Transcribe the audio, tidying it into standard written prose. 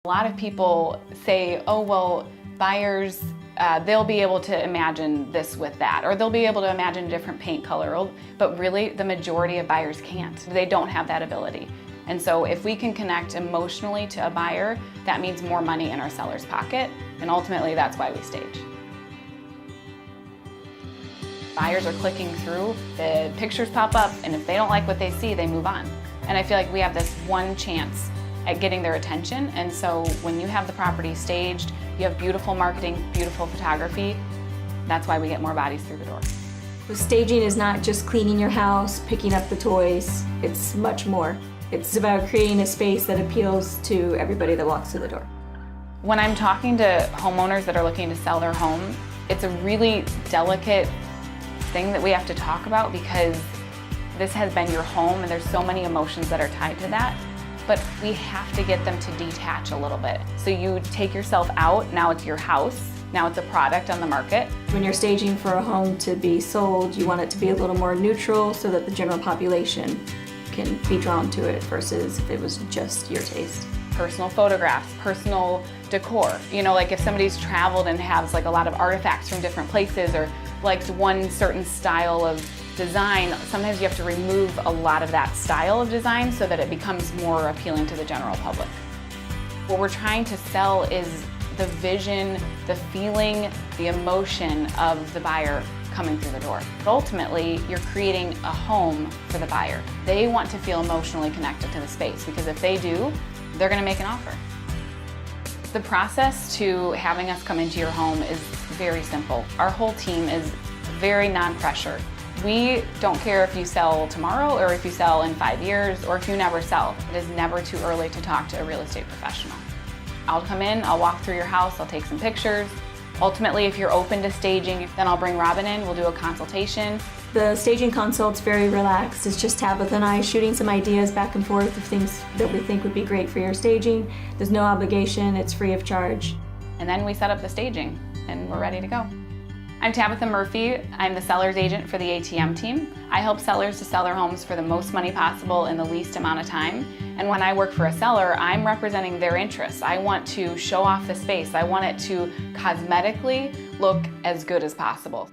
A lot of people say, oh, well, buyers, they'll be able to imagine this with that, or they'll be able to imagine a different paint color, but really the majority of buyers can't. They don't have that ability. And so if we can connect emotionally to a buyer, that means more money in our seller's pocket, and ultimately that's why we stage. Buyers are clicking through, the pictures pop up, and if they don't like what they see, they move on. And I feel like we have this one chance at getting their attention, and so when you have the property staged, you have beautiful marketing, beautiful photography, that's why we get more bodies through the door. So staging is not just cleaning your house, picking up the toys, it's much more. It's about creating a space that appeals to everybody that walks through the door. When I'm talking to homeowners that are looking to sell their home, it's a really delicate thing that we have to talk about because this has been your home and there's so many emotions that are tied to that. But we have to get them to detach a little bit. So you take yourself out, now it's your house, now it's a product on the market. When you're staging for a home to be sold, you want it to be a little more neutral so that the general population can be drawn to it versus if it was just your taste. Personal photographs, personal decor. You know, like if somebody's traveled and has like a lot of artifacts from different places or likes one certain style of design, sometimes you have to remove a lot of that style of design so that it becomes more appealing to the general public. What we're trying to sell is the vision, the feeling, the emotion of the buyer coming through the door. But ultimately, you're creating a home for the buyer. They want to feel emotionally connected to the space because if they do, they're going to make an offer. The process to having us come into your home is very simple. Our whole team is very non-pressure. We don't care if you sell tomorrow or if you sell in 5 years or if you never sell. It is never too early to talk to a real estate professional. I'll come in, I'll walk through your house, I'll take some pictures. Ultimately, if you're open to staging, then I'll bring Robin in, we'll do a consultation. The staging consult's very relaxed. It's just Tabitha and I shooting some ideas back and forth of things that we think would be great for your staging. There's no obligation, it's free of charge. And then we set up the staging and we're ready to go. I'm Tabitha Murphy. I'm the seller's agent for the ATM team. I help sellers to sell their homes for the most money possible in the least amount of time. And when I work for a seller, I'm representing their interests. I want to show off the space. I want it to cosmetically look as good as possible.